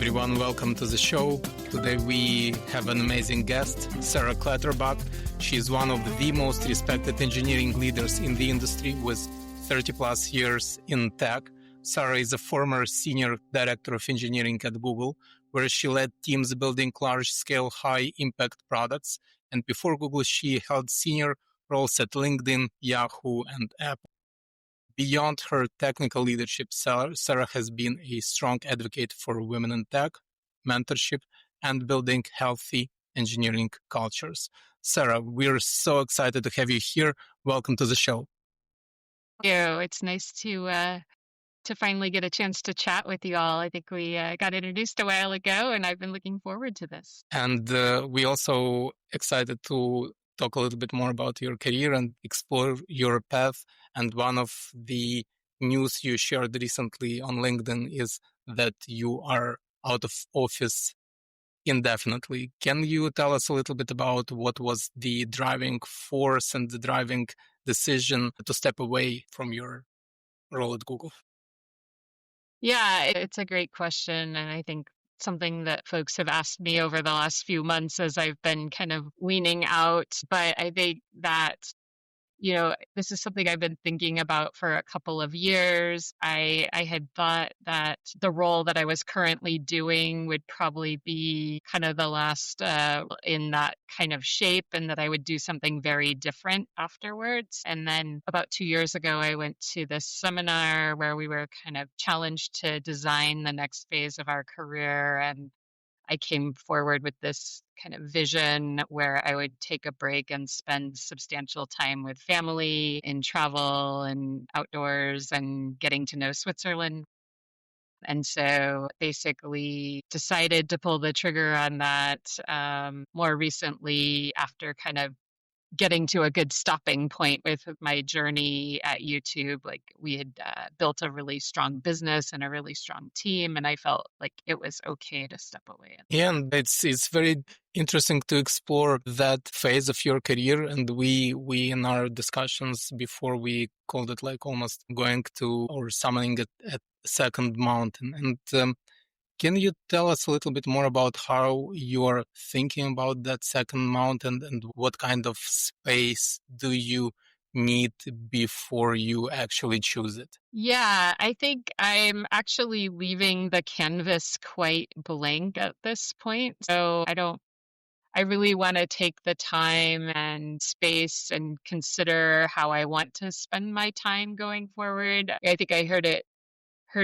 everyone. Welcome to the show. Today we have an amazing guest, Sarah Clatterbuck. She is one of the most respected engineering leaders in the industry with 30 plus years in tech. Sarah is a former senior director of engineering at Google, where she led teams building large-scale, high-impact products. And before Google, she held senior roles at LinkedIn, Yahoo, and Apple. Beyond her technical leadership, Sarah has been a strong advocate for women in tech, mentorship, and building healthy engineering cultures. Sarah, we're so excited to have you here. Welcome to the show. Thank you. It's nice to finally get a chance to chat with you all. I think we got introduced a while ago, and I've been looking forward to this. And we also excited to talk a little bit more about your career and explore your path. And one of the news you shared recently on LinkedIn is that you are out of office indefinitely. Can you tell us a little bit about what was the driving force and the driving decision to step away from your role at Google? Yeah, it's a great question. And I think something that folks have asked me over the last few months as I've been kind of leaning out. But I think that, this is something I've been thinking about for a couple of years. I had thought that the role that I was currently doing would probably be kind of the last in that kind of shape, and that I would do something very different afterwards. And then about 2 years ago, I went to this seminar where we were kind of challenged to design the next phase of our career. And I came forward with this kind of vision where I would take a break and spend substantial time with family in travel and outdoors and getting to know Switzerland. And so basically decided to pull the trigger on that more recently after kind of getting to a good stopping point with my journey at YouTube. Like we had built a really strong business and a really strong team, and I felt like it was okay to step away. Yeah, and it's very interesting to explore that phase of your career. And we in our discussions before, we called it like almost going to or summoning a second mountain. And can you tell us a little bit more about how you are thinking about that second mountain and what kind of space do you need before you actually choose it? Yeah, I think I'm actually leaving the canvas quite blank at this point. So I really want to take the time and space and consider how I want to spend my time going forward. I think I heard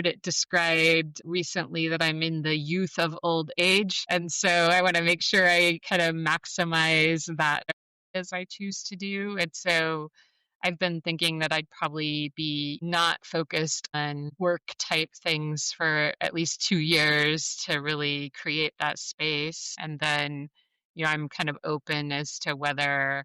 it described recently that I'm in the youth of old age. And so I want to make sure I kind of maximize that as I choose to do. And so I've been thinking that I'd probably be not focused on work type things for at least 2 years to really create that space. And then, I'm kind of open as to whether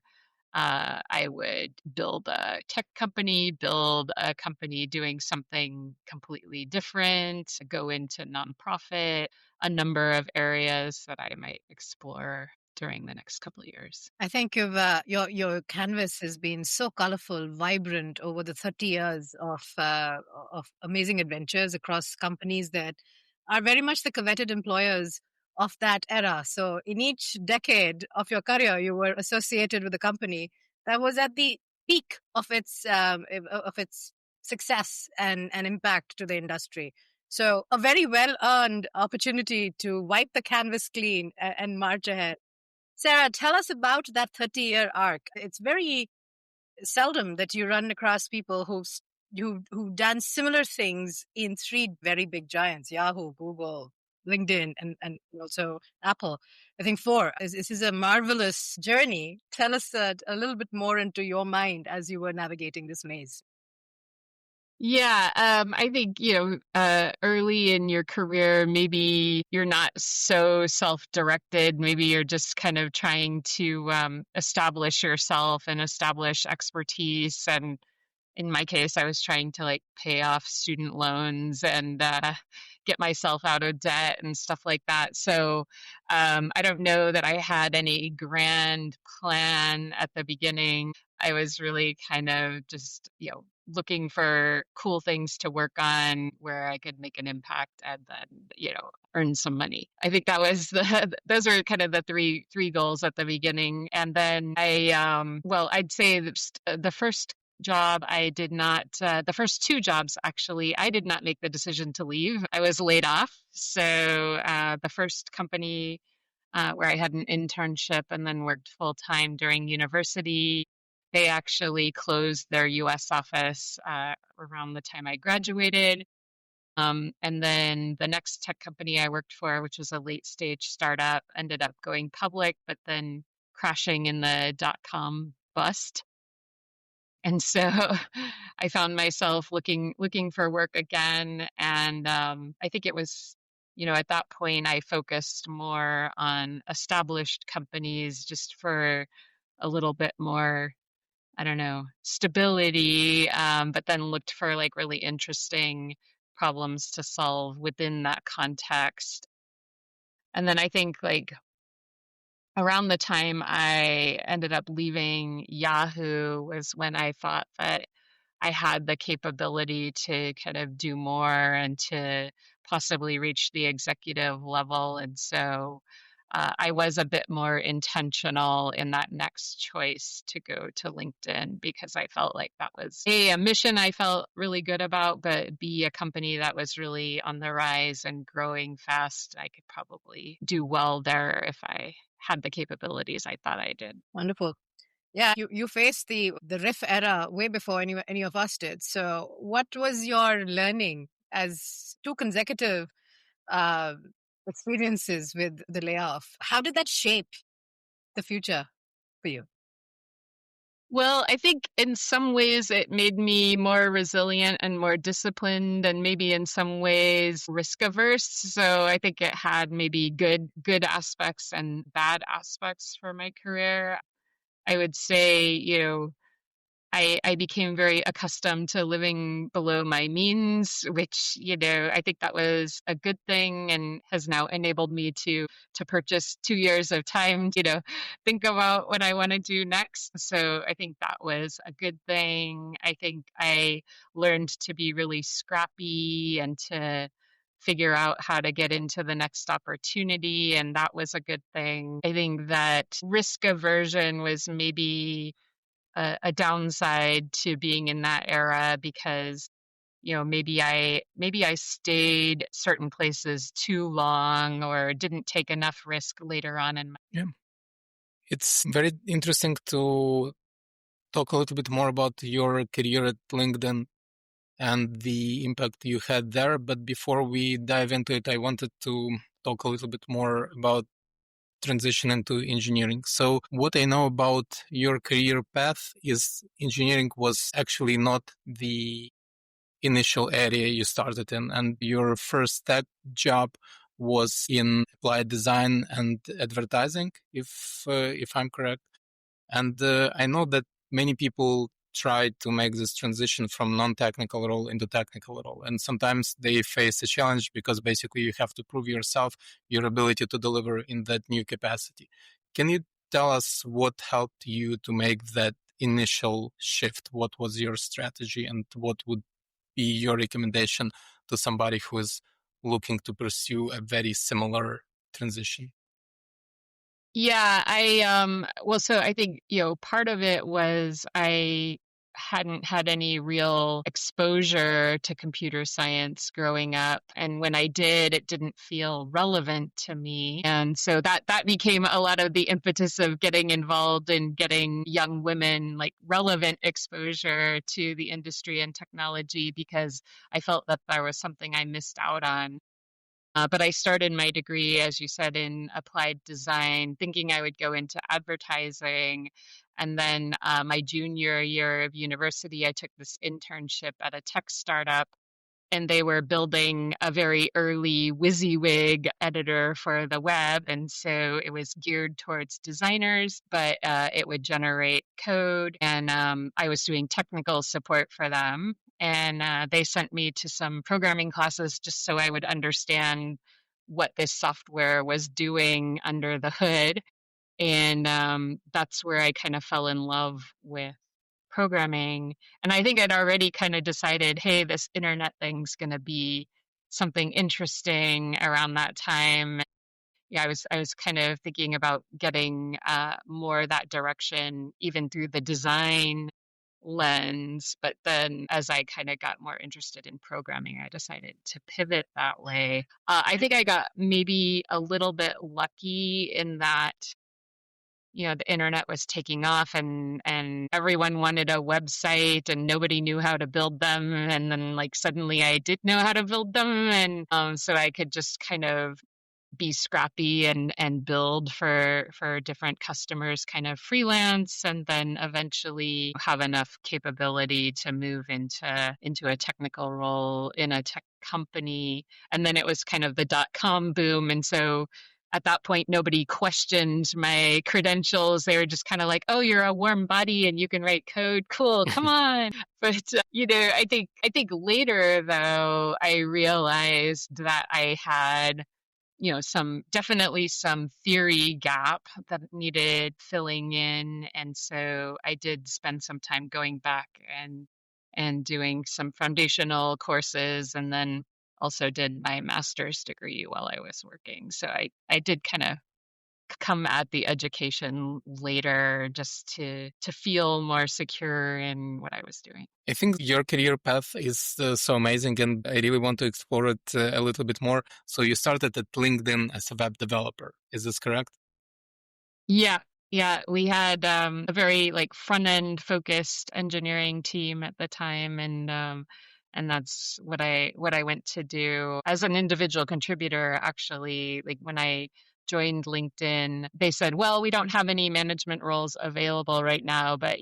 I would build a tech company, build a company doing something completely different, go into nonprofit, a number of areas that I might explore during the next couple of years. I think your canvas has been so colorful, vibrant over the 30 years of amazing adventures across companies that are very much the coveted employers of that era. So in each decade of your career, you were associated with a company that was at the peak of its success and impact to the industry. So a very well-earned opportunity to wipe the canvas clean and march ahead. Sarah, tell us about that 30-year arc. It's very seldom that you run across people who've done similar things in 3 very big giants: Yahoo, Google, LinkedIn, and also Apple. I think 4. This is a marvelous journey. Tell us a little bit more into your mind as you were navigating this maze. Yeah, I think, early in your career, maybe you're not so self-directed. Maybe you're just kind of trying to establish yourself and establish expertise. And in my case, I was trying to pay off student loans and get myself out of debt and stuff like that. So I don't know that I had any grand plan at the beginning. I was really kind of just, looking for cool things to work on where I could make an impact and then, earn some money. I think that was those were kind of the three goals at the beginning. And then I'd say the first job I did not, the first two jobs actually, I did not make the decision to leave. I was laid off. So the first company where I had an internship and then worked full time during university. They actually closed their US office around the time I graduated. And then the next tech company I worked for, which was a late stage startup, ended up going public, but then crashing in the dot-com bust. And so I found myself looking for work again. And I think it was, at that point, I focused more on established companies just for a little bit more, I don't know, stability, but then looked for like really interesting problems to solve within that context. And then I think like around the time I ended up leaving Yahoo was when I thought that I had the capability to kind of do more and to possibly reach the executive level. And so I was a bit more intentional in that next choice to go to LinkedIn because I felt like that was A, a mission I felt really good about, but B, a company that was really on the rise and growing fast. I could probably do well there if I had the capabilities I thought I did. Wonderful. Yeah, you faced the riff era way before any of us did. So what was your learning as two consecutive uh, experiences with the layoff? How did that shape the future for you? Well, I think in some ways it made me more resilient and more disciplined and maybe in some ways risk averse. So I think it had maybe good aspects and bad aspects for my career. I would say, I became very accustomed to living below my means, which, I think that was a good thing and has now enabled me to purchase 2 years of time, think about what I want to do next. So I think that was a good thing. I think I learned to be really scrappy and to figure out how to get into the next opportunity. And that was a good thing. I think that risk aversion was maybe a downside to being in that era because maybe I stayed certain places too long or didn't take enough risk later on in my Yeah. It's very interesting to talk a little bit more about your career at LinkedIn and the impact you had there. But before we dive into it, I wanted to talk a little bit more about transition into engineering. So what I know about your career path is engineering was actually not the initial area you started in, and your first tech job was in applied design and advertising, if I'm correct. And I know that many people try to make this transition from non-technical role into technical role. And sometimes they face a challenge because basically you have to prove yourself, your ability to deliver in that new capacity. Can you tell us what helped you to make that initial shift? What was your strategy and what would be your recommendation to somebody who is looking to pursue a very similar transition? Yeah, so I think, part of it was I hadn't had any real exposure to computer science growing up. And when I did, it didn't feel relevant to me. And so that became a lot of the impetus of getting involved in getting young women like relevant exposure to the industry and technology because I felt that there was something I missed out on. But I started my degree, as you said, in applied design, thinking I would go into advertising. And then my junior year of university, I took this internship at a tech startup, and they were building a very early WYSIWYG editor for the web. And so it was geared towards designers, but it would generate code. And I was doing technical support for them. And they sent me to some programming classes just so I would understand what this software was doing under the hood. And that's where I kind of fell in love with programming. And I think I'd already kind of decided, hey, this internet thing's going to be something interesting around that time. Yeah, I was kind of thinking about getting more that direction, even through the design lens. But then as I kind of got more interested in programming, I decided to pivot that way. I think I got maybe a little bit lucky in that, the internet was taking off and everyone wanted a website and nobody knew how to build them. And then like suddenly I did know how to build them. And so I could just kind of be scrappy and build for different customers, kind of freelance, and then eventually have enough capability to move into a technical role in a tech company. And then it was kind of the dot-com boom, and so at that point nobody questioned my credentials. They were just kind of like, oh, you're a warm body and you can write code, cool, come on. But I think later though I realized that I had definitely some theory gap that needed filling in. And so I did spend some time going back and doing some foundational courses, and then also did my master's degree while I was working. So I did kind of come at the education later just to feel more secure in what I was doing. I think your career path is so amazing, and I really want to explore it a little bit more. So you started at LinkedIn as a web developer. Is this correct? Yeah. Yeah, we had a very like front end focused engineering team at the time, and that's what I went to do as an individual contributor. Actually, like when I joined LinkedIn, they said, "Well, we don't have any management roles available right now, but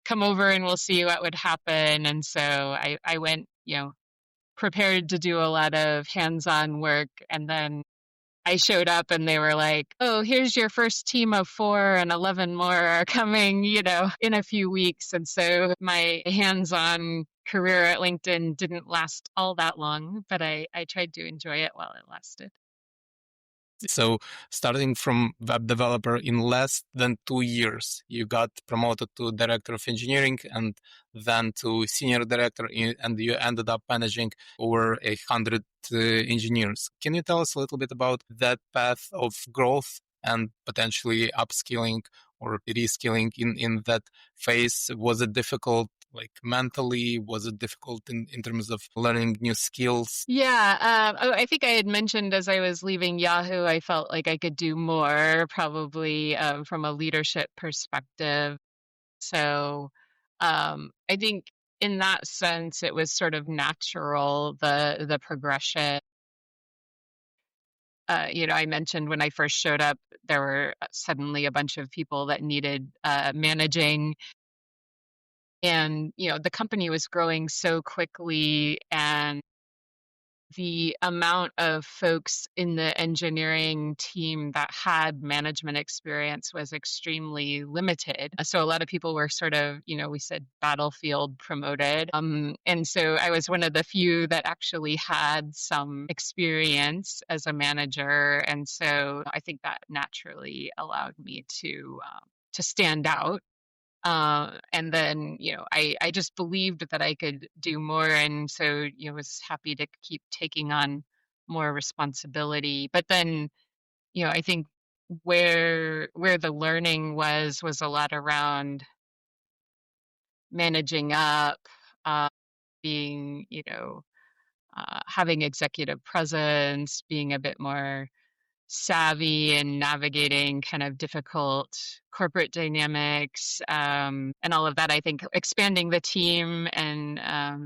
come over and we'll see what would happen." And so I went, prepared to do a lot of hands-on work, and then I showed up and they were like, "Oh, here's your first team of 4 and 11 more are coming, in a few weeks." And so my hands-on career at LinkedIn didn't last all that long, but I tried to enjoy it while it lasted. So starting from web developer in less than 2 years, you got promoted to director of engineering and then to senior director, and you ended up managing over 100 engineers. Can you tell us a little bit about that path of growth and potentially upskilling or reskilling in that phase? Was it difficult? Like mentally, was it difficult in terms of learning new skills? Yeah, I think I had mentioned as I was leaving Yahoo, I felt like I could do more, probably from a leadership perspective. So I think in that sense, it was sort of natural, the progression. I mentioned when I first showed up, there were suddenly a bunch of people that needed managing. And, the company was growing so quickly, and the amount of folks in the engineering team that had management experience was extremely limited. So a lot of people were sort of, we said battlefield promoted. And so I was one of the few that actually had some experience as a manager. And so I think that naturally allowed me to stand out. And then, I just believed that I could do more. And so, was happy to keep taking on more responsibility. But then, I think where the learning was a lot around managing up, uh, being, having executive presence, being a bit more savvy and navigating kind of difficult corporate dynamics, and all of that. I think expanding the team and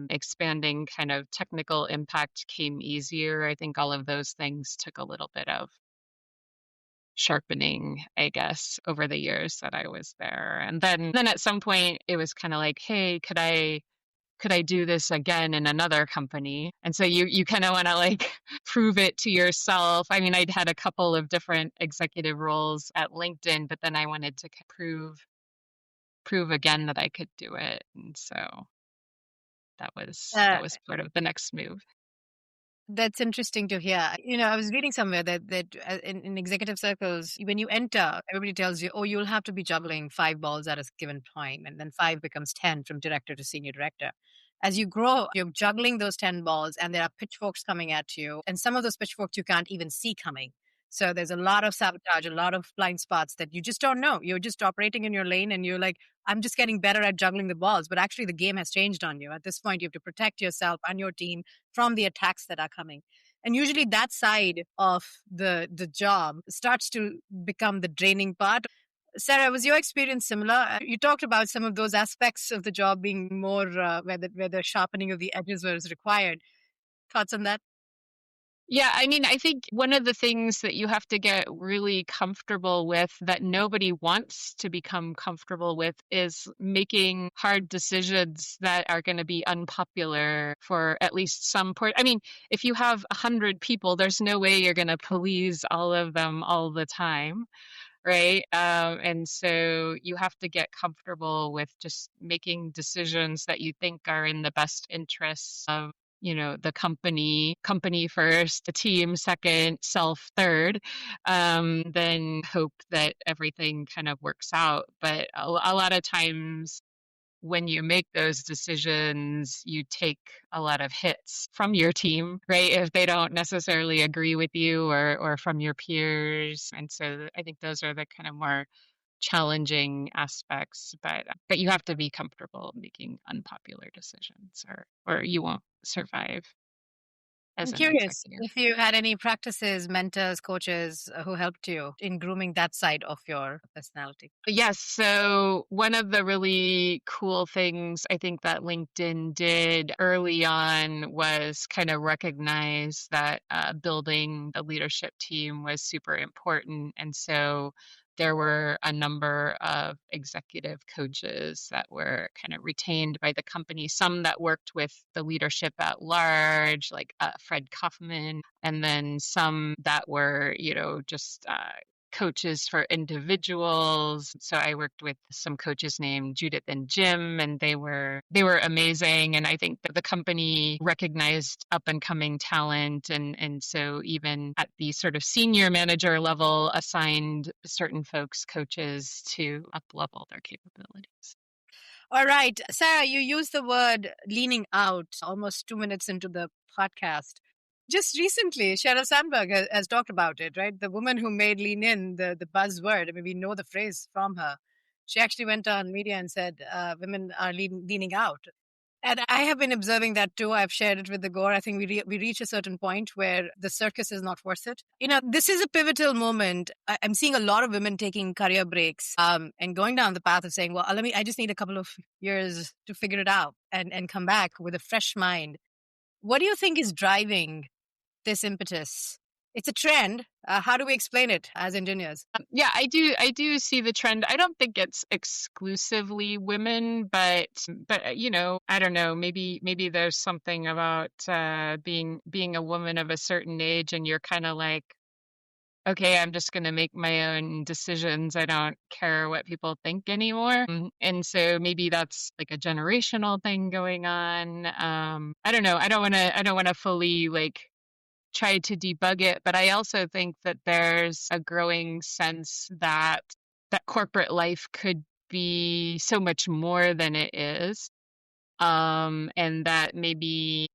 expanding kind of technical impact came easier. I think all of those things took a little bit of sharpening, I guess, over the years that I was there. And then at some point it was kind of like, hey, could I do this again in another company? And so you kind of want to like prove it to yourself. I mean, I'd had a couple of different executive roles at LinkedIn, but then I wanted to prove again that I could do it. And so that was part of the next move. That's interesting to hear. I was reading somewhere that in executive circles, when you enter, everybody tells you, oh, you'll have to be juggling 5 balls at a given time. And then 5 becomes 10 from director to senior director. As you grow, you're juggling those 10 balls and there are pitchforks coming at you. And some of those pitchforks you can't even see coming. So there's a lot of sabotage, a lot of blind spots that you just don't know. You're just operating in your lane and you're like, I'm just getting better at juggling the balls. But actually, the game has changed on you. At this point, you have to protect yourself and your team from the attacks that are coming. And usually that side of the job starts to become the draining part. Sarah, was your experience similar? You talked about some of those aspects of the job being more where the sharpening of the edges was required. Thoughts on that? Yeah, I mean, I think one of the things that you have to get really comfortable with that nobody wants to become comfortable with is making hard decisions that are going to be unpopular for at least some part. I mean, if you have 100 people, there's no way you're going to please all of them all the time. Right. And so you have to get comfortable with just making decisions that you think are in the best interests of, the company first, the team second, self third, then hope that everything kind of works out. But a lot of times when you make those decisions, you take a lot of hits from your team, right? If they don't necessarily agree with you or from your peers. And so I think those are the kind of more challenging aspects, but you have to be comfortable making unpopular decisions or you won't survive as I'm an curious executive. if you had any practices, mentors, coaches who helped you in grooming that side of your personality. Yes. So one of the really cool things I think that LinkedIn did early on was kind of recognize that building a leadership team was super important. And so there were a number of executive coaches that were kind of retained by the company, some that worked with the leadership at large, like Fred Kaufman, and then some that were, just coaches for individuals. So I worked with some coaches named Judith and Jim, and they were amazing. And I think that the company recognized up and coming talent, and so even at the sort of senior manager level, assigned certain folks coaches to up level their capabilities. All right, Sarah, you used the word leaning out almost 2 minutes into the podcast. Just recently, Sheryl Sandberg has talked about it, right? The woman who made lean in the buzzword. I mean, we know the phrase from her. She actually went on media and said women are leaning out. And I have been observing that too. I've shared it with the Gore. I think we reach a certain point where the circus is not worth it. This is a pivotal moment. I'm seeing a lot of women taking career breaks and going down the path of saying, well, I just need a couple of years to figure it out and come back with a fresh mind. What do you think is driving this impetus? It's a trend. How do we explain it as engineers? Yeah, I do see the trend. I don't think it's exclusively women, but I don't know. Maybe there's something about being a woman of a certain age, and you're kind of like, okay, I'm just going to make my own decisions. I don't care what people think anymore. And so maybe that's like a generational thing going on. I don't know. I don't want to fully try to debug it, but I also think that there's a growing sense that corporate life could be so much more than it is, and that maybe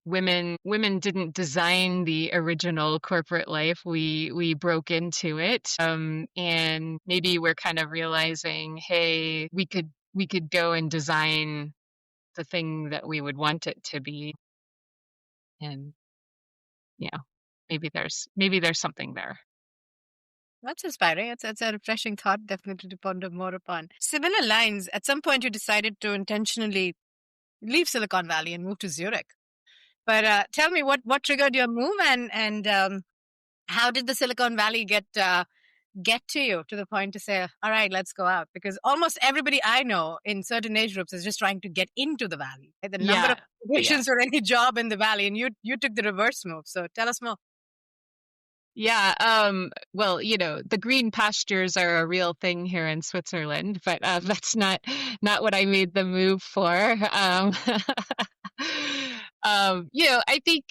women didn't design the original corporate life. We broke into it, and maybe we're kind of realizing, hey, we could go and design the thing that we would want it to be, and maybe there's something there. That's inspiring. It's a refreshing thought, definitely to ponder more upon. Similar lines, at some point you decided to intentionally leave Silicon Valley and move to Zurich. But tell me what triggered your move and how did the Silicon Valley get to you to the point to say, all right, let's go out? Because almost everybody I know in certain age groups is just trying to get into the Valley. The number of applications for any job in the Valley, and you took the reverse move. So tell us more. Yeah, well, the green pastures are a real thing here in Switzerland, but that's not what I made the move for. I think,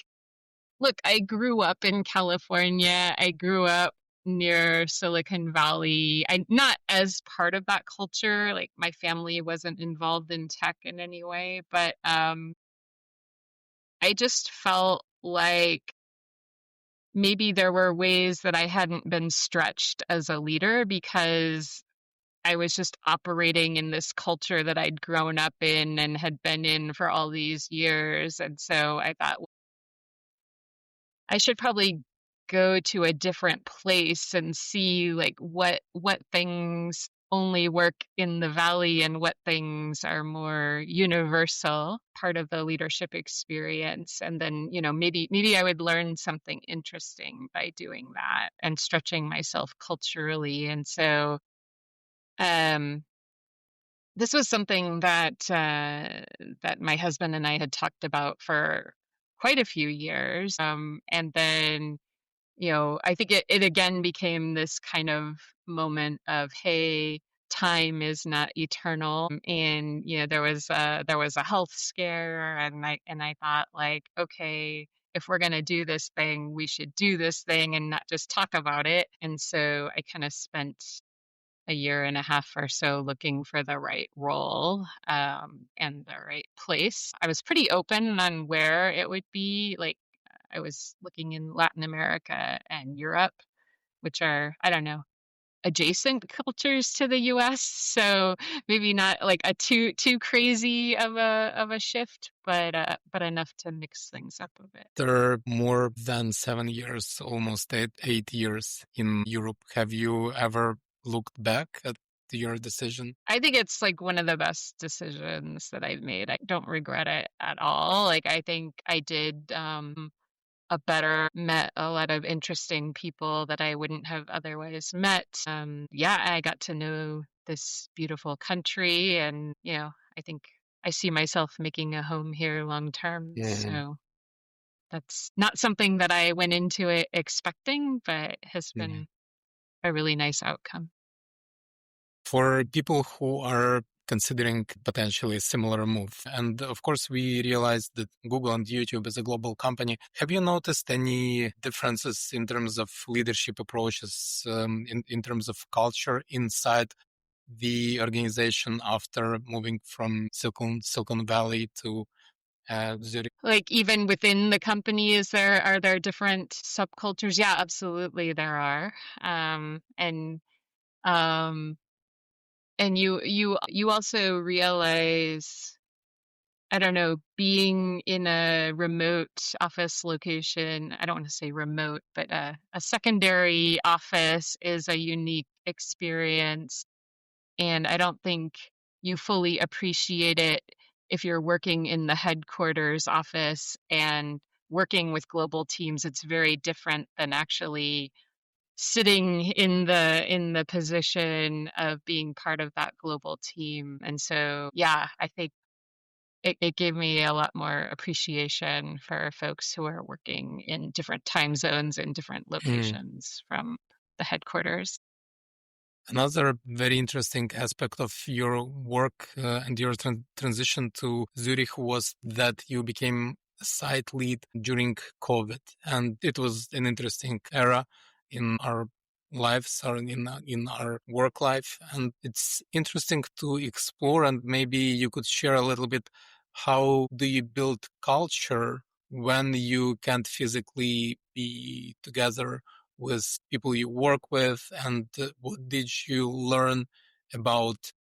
look, I grew up in California. I grew up near Silicon Valley. I not as part of that culture. Like my family wasn't involved in tech in any way, but I just felt like maybe there were ways that I hadn't been stretched as a leader because I was just operating in this culture that I'd grown up in and had been in for all these years. And so I thought I should probably go to a different place and see like what things only work in the valley and what things are more universal part of the leadership experience. And then maybe I would learn something interesting by doing that and stretching myself culturally. And so um this was something that my husband and I had talked about for quite a few years. And then, I think it again became this kind of moment of, hey, time is not eternal. And, there was a health scare, and I thought like, okay, if we're going to do this thing, we should do this thing and not just talk about it. And so I kind of spent a year and a half or so looking for the right role and the right place. I was pretty open on where it would be. Like I was looking in Latin America and Europe, which are, I don't know, adjacent cultures to the US. So maybe not like a too crazy of a shift, but enough to mix things up a bit. There are more than 7 years, almost 8 years in Europe. Have you ever looked back at your decision? I think it's like one of the best decisions that I've made. I don't regret it at all. Like I think I did met a lot of interesting people that I wouldn't have otherwise met. I got to know this beautiful country, and I think I see myself making a home here long term. Yeah. So that's not something that I went into it expecting, but has been a really nice outcome. For people who are considering potentially a similar move, and of course we realize that Google and YouTube is a global company, have you noticed any differences in terms of leadership approaches, in terms of culture inside the organization after moving from Silicon Valley to Zurich? Like even within the company, are there different subcultures? Yeah, absolutely there are. And you also realize, I don't know, being in a remote office location, I don't want to say remote, but a secondary office is a unique experience. And I don't think you fully appreciate it if you're working in the headquarters office and working with global teams. It's very different than actually sitting in the position of being part of that global team. And so, yeah, I think it gave me a lot more appreciation for folks who are working in different time zones and different locations from the headquarters. Another very interesting aspect of your work and your transition to Zurich was that you became a site lead during COVID. And it was an interesting era in our lives or in our work life. And it's interesting to explore, and maybe you could share a little bit, how do you build culture when you can't physically be together with people you work with, and what did you learn about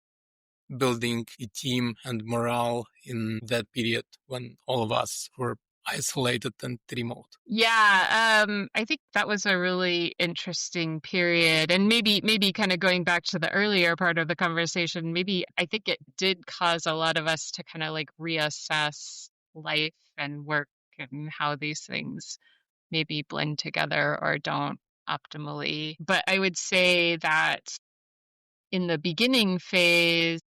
building a team and morale in that period when all of us were isolated and remote? Yeah, I think that was a really interesting period. And maybe kind of going back to the earlier part of the conversation, maybe I think it did cause a lot of us to kind of like reassess life and work and how these things maybe blend together or don't optimally. But I would say that in the beginning phase,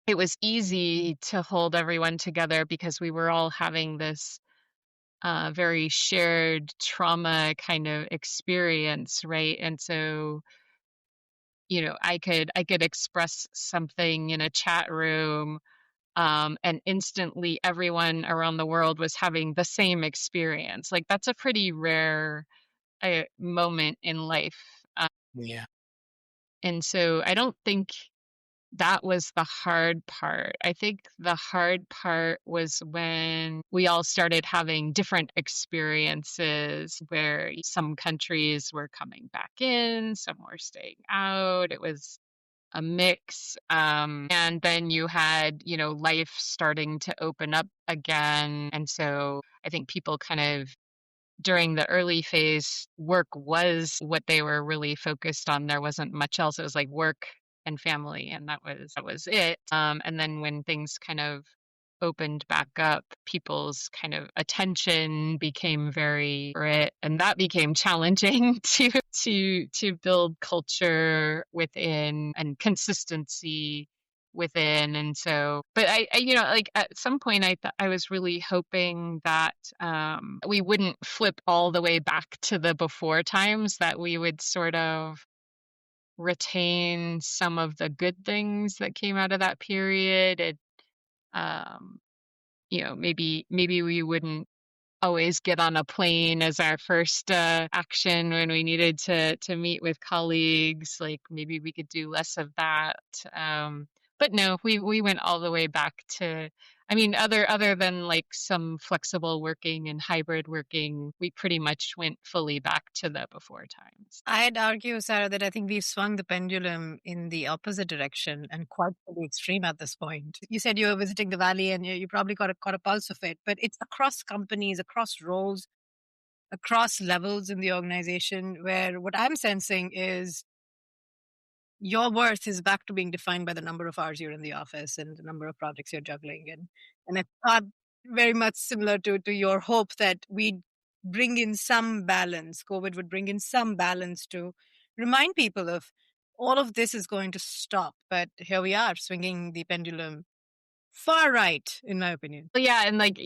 it was easy to hold everyone together because we were all having this very shared trauma kind of experience, right? And so, I could express something in a chat room and instantly everyone around the world was having the same experience. Like that's a pretty rare moment in life. Yeah. And so I don't think that was the hard part. I think the hard part was when we all started having different experiences where some countries were coming back in, some were staying out. It was a mix. And then you had, life starting to open up again. And so I think people kind of during the early phase, work was what they were really focused on. There wasn't much else. It was like work and family, and that was it. And then when things kind of opened back up, people's kind of attention became very separate, and that became challenging to build culture within and consistency within. And so, but like at some point I was really hoping that we wouldn't flip all the way back to the before times, that we would sort of retain some of the good things that came out of that period. And maybe we wouldn't always get on a plane as our first action when we needed to meet with colleagues. Like maybe we could do less of that. But no, we went all the way back to, I mean, other than like some flexible working and hybrid working, we pretty much went fully back to the before times. I'd argue, Sarah, that I think we've swung the pendulum in the opposite direction and quite to the extreme at this point. You said you were visiting the Valley and you probably caught a pulse of it, but it's across companies, across roles, across levels in the organization, where what I'm sensing is your worth is back to being defined by the number of hours you're in the office and the number of projects you're juggling. And I thought very much similar to your hope that we'd bring in some balance. COVID would bring in some balance to remind people of all of this is going to stop. But here we are swinging the pendulum far right, in my opinion. Yeah, and like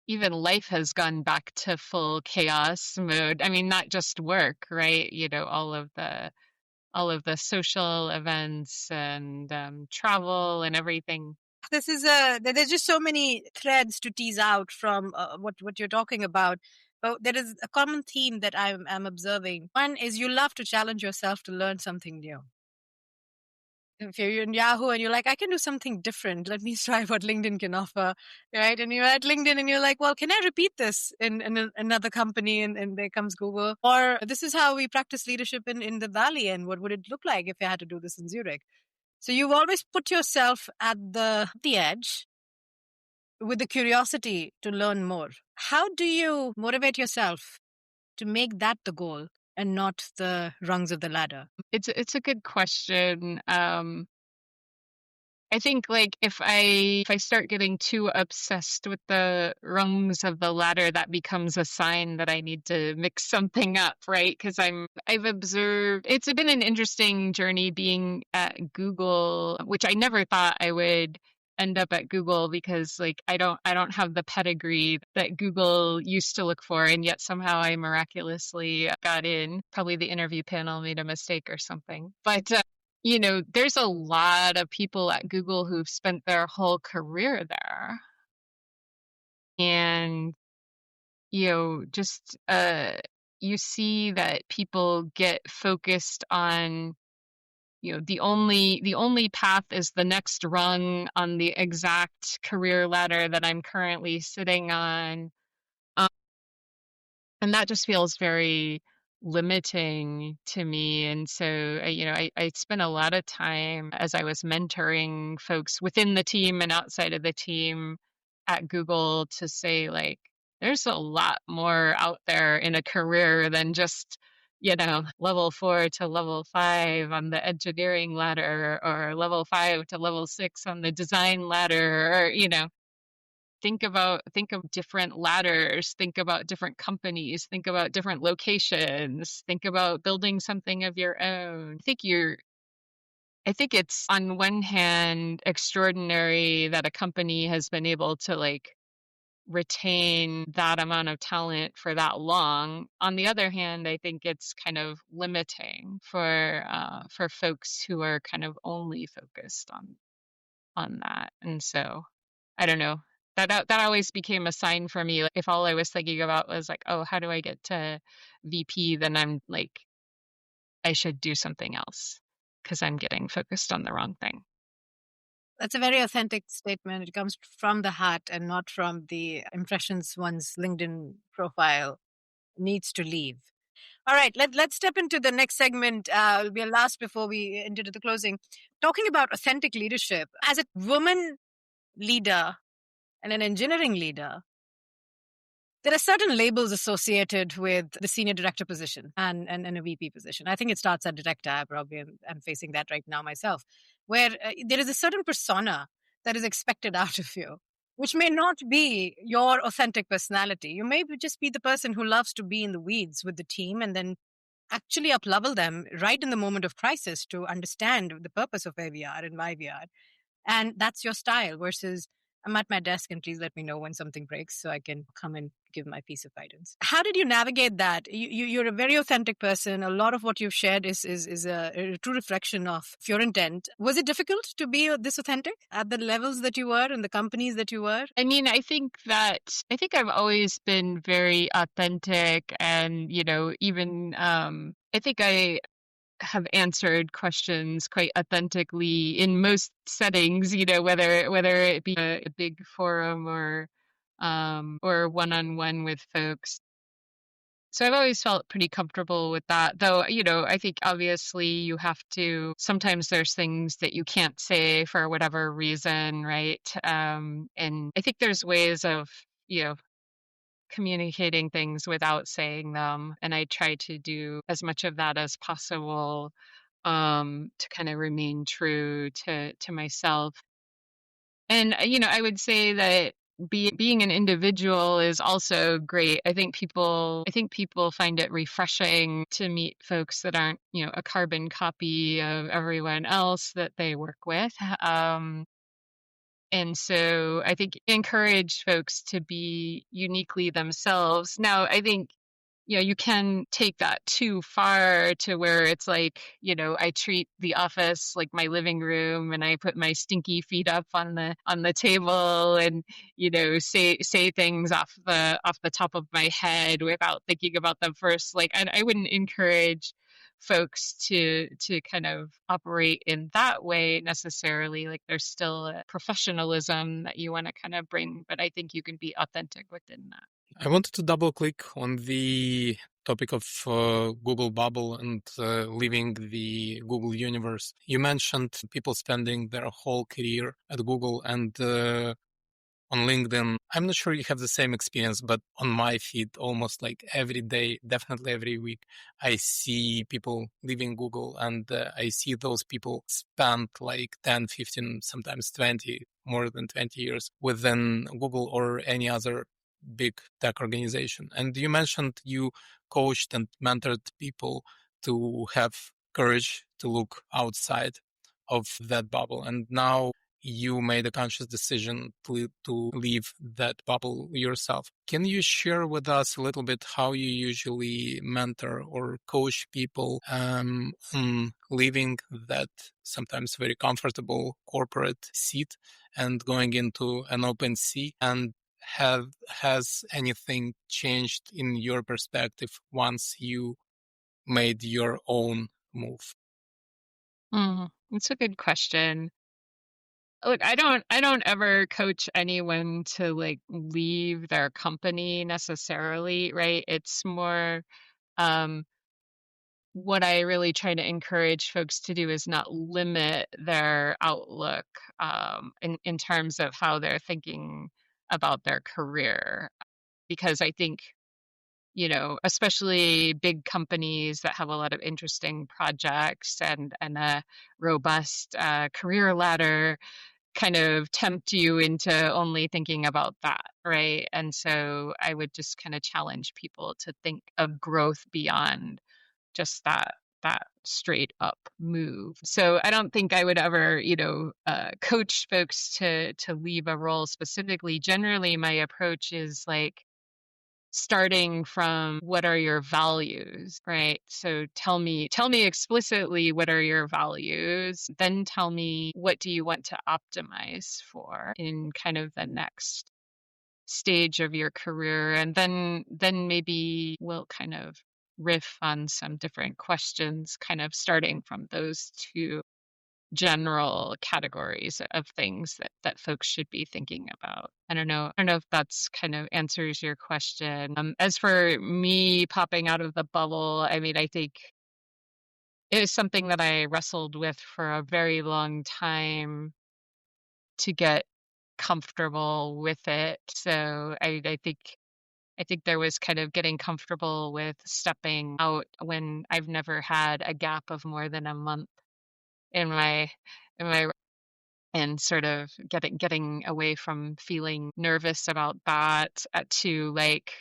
even life has gone back to full chaos mode. I mean, not just work, right? All of the social events and travel and everything. There's just so many threads to tease out from what you're talking about. But there is a common theme that I'm observing. One is you love to challenge yourself to learn something new. If you're in Yahoo and you're like, I can do something different, let me try what LinkedIn can offer, right? And you're at LinkedIn and you're like, well, can I repeat this in another company? And there comes Google. Or this is how we practice leadership in the Valley, and what would it look like if I had to do this in Zurich? So you've always put yourself at the edge with the curiosity to learn more. How do you motivate yourself to make that the goal and not the rungs of the ladder? It's a good question. I think like if I start getting too obsessed with the rungs of the ladder, that becomes a sign that I need to mix something up, right? Because I've observed it's been an interesting journey being at Google, which I never thought I would end up at Google, because like I don't have the pedigree that Google used to look for, and yet somehow I miraculously got in. Probably the interview panel made a mistake or something. But there's a lot of people at Google who've spent their whole career there. And, just you see that people get focused on, the only path is the next rung on the exact career ladder that I'm currently sitting on. And that just feels very limiting to me. And so, I spent a lot of time as I was mentoring folks within the team and outside of the team at Google to say, like, there's a lot more out there in a career than just, level 4 to level 5 on the engineering ladder, or level 5 to level 6 on the design ladder, or, think of different ladders, think about different companies, think about different locations, think about building something of your own. I think it's on one hand extraordinary that a company has been able to like retain that amount of talent for that long. On the other hand, I think it's kind of limiting for folks who are kind of only focused on on that. And so I don't know. That always became a sign for me. Like, if all I was thinking about was like, oh, how do I get to VP? Then I'm like, I should do something else because I'm getting focused on the wrong thing. That's a very authentic statement. It comes from the heart and not from the impressions one's LinkedIn profile needs to leave. All right, let's step into the next segment. It'll be a last before we enter the closing. Talking about authentic leadership. As a woman leader and an engineering leader, there are certain labels associated with the senior director position and a VP position. I think it starts at director. I'm facing that right now myself, where there is a certain persona that is expected out of you, which may not be your authentic personality. You may just be the person who loves to be in the weeds with the team and then actually up-level them right in the moment of crisis to understand the purpose of where we are and why we are. And that's your style versus I'm at my desk and please let me know when something breaks so I can come and give my piece of guidance. How did you navigate that? You're a very authentic person. A lot of what you've shared is a true reflection of your intent. Was it difficult to be this authentic at the levels that you were and the companies that you were? I mean, I think I've always been very authentic and, even I think I have answered questions quite authentically in most settings, whether it be a big forum or one-on-one with folks. So I've always felt pretty comfortable with that, though, I think obviously you have to, sometimes there's things that you can't say for whatever reason, right? And I think there's ways of, communicating things without saying them. And I try to do as much of that as possible to kind of remain true to myself. And, I would say that being an individual is also great. I think people find it refreshing to meet folks that aren't, a carbon copy of everyone else that they work with. And so I think encourage folks to be uniquely themselves. Now, I think, you can take that too far to where it's like, I treat the office like my living room and I put my stinky feet up on the table and, say things off the top of my head without thinking about them first. Like, I wouldn't encourage folks to kind of operate in that way necessarily. Like, there's still a professionalism that you want to kind of bring, but I think you can be authentic within that. I wanted to double click on the topic of Google bubble and leaving the Google universe. You mentioned people spending their whole career at Google and on LinkedIn. I'm not sure you have the same experience, but on my feed, almost like every day, definitely every week, I see people leaving Google and I see those people spend like 10, 15, sometimes 20, more than 20 years within Google or any other big tech organization. And you mentioned you coached and mentored people to have courage to look outside of that bubble. And now you made a conscious decision to leave that bubble yourself. Can you share with us a little bit how you usually mentor or coach people on leaving that sometimes very comfortable corporate seat and going into an open sea? And has anything changed in your perspective once you made your own move? That's a good question. Look, I don't ever coach anyone to like leave their company necessarily, right? It's more what I really try to encourage folks to do is not limit their outlook in terms of how they're thinking about their career. Because I think, especially big companies that have a lot of interesting projects and a robust career ladder kind of tempt you into only thinking about that, right? And so I would just kind of challenge people to think of growth beyond just that straight up move. So I don't think I would ever, coach folks to leave a role specifically. Generally, my approach is like, starting from what are your values, right? So tell me explicitly what are your values, then tell me what do you want to optimize for in kind of the next stage of your career, and then maybe we'll kind of riff on some different questions kind of starting from those two general categories of things that folks should be thinking about. I don't know if that's kind of answers your question. As for me popping out of the bubble, I mean, I think it was something that I wrestled with for a very long time to get comfortable with it. So I think there was kind of getting comfortable with stepping out when I've never had a gap of more than a month in my and sort of getting away from feeling nervous about that to like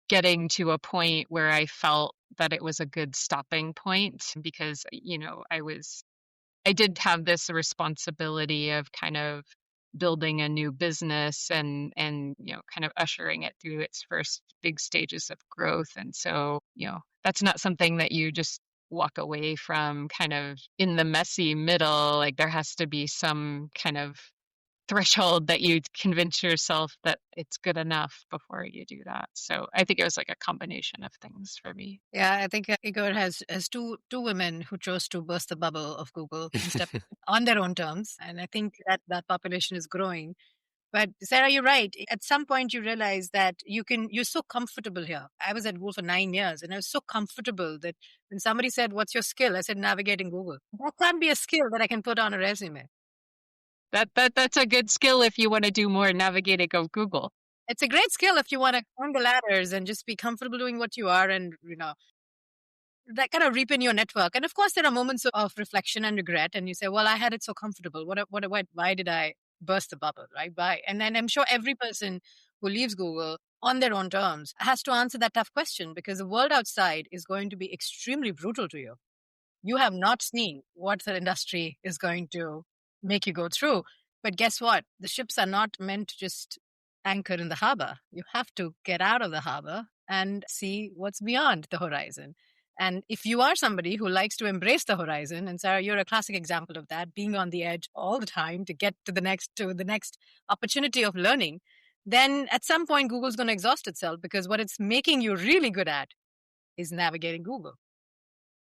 getting to a point where I felt that it was a good stopping point, because I did have this responsibility of kind of building a new business and kind of ushering it through its first big stages of growth. And so that's not something that you just walk away from kind of in the messy middle. Like there has to be some kind of threshold that you convince yourself that it's good enough before you do that. So I think it was like a combination of things for me. Yeah, I think Igor has two women who chose to burst the bubble of Google and step on their own terms. And I think that population is growing. But Sarah, you're right. At some point, you realize that you're so comfortable here. I was at Google for 9 years, and I was so comfortable that when somebody said, "What's your skill?" I said, "Navigating Google." That can't be a skill that I can put on a resume. That's a good skill if you want to do more navigating of Google. It's a great skill if you want to climb the ladders and just be comfortable doing what you are, and that kind of reap in your network. And of course, there are moments of reflection and regret, and you say, "Well, I had it so comfortable. Why did I burst the bubble, right?" And then I'm sure every person who leaves Google on their own terms has to answer that tough question, because the world outside is going to be extremely brutal to you. You have not seen what the industry is going to make you go through. But guess what? The ships are not meant to just anchor in the harbor. You have to get out of the harbor and see what's beyond the horizon. And if you are somebody who likes to embrace the horizon, and Sarah, you're a classic example of that, being on the edge all the time to get to the next opportunity of learning, then at some point Google's going to exhaust itself, because what it's making you really good at is navigating Google.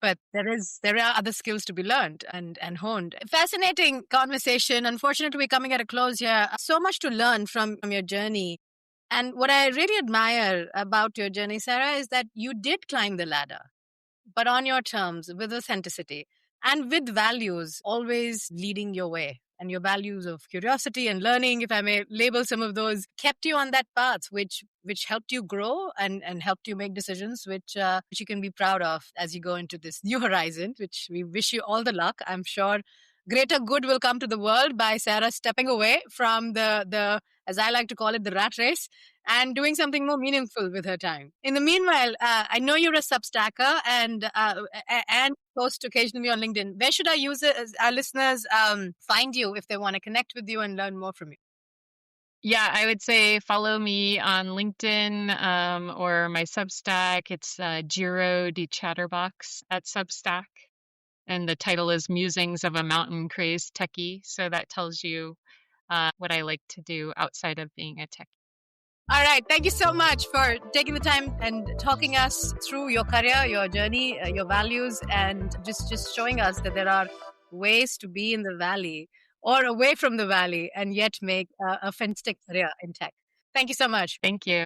But there are other skills to be learned and honed. Fascinating conversation. Unfortunately, we're coming at a close here. So much to learn from your journey. And what I really admire about your journey, Sarah, is that you did climb the ladder, but on your terms, with authenticity and with values always leading your way. And your values of curiosity and learning, if I may label some of those, kept you on that path, which helped you grow and helped you make decisions which you can be proud of as you go into this new horizon, which we wish you all the luck. I'm sure greater good will come to the world by Sarah stepping away from the as I like to call it, the rat race, and doing something more meaningful with her time. In the meanwhile, I know you're a Substacker and post occasionally on LinkedIn. Where should our listeners find you if they want to connect with you and learn more from you? Yeah, I would say follow me on LinkedIn or my Substack. It's Giro di Chatterbox at Substack. And the title is Musings of a Mountain Crazed Techie. So that tells you what I like to do outside of being a techie. All right. Thank you so much for taking the time and talking us through your career, your journey, your values, and just showing us that there are ways to be in the valley or away from the valley and yet make a fantastic career in tech. Thank you so much. Thank you.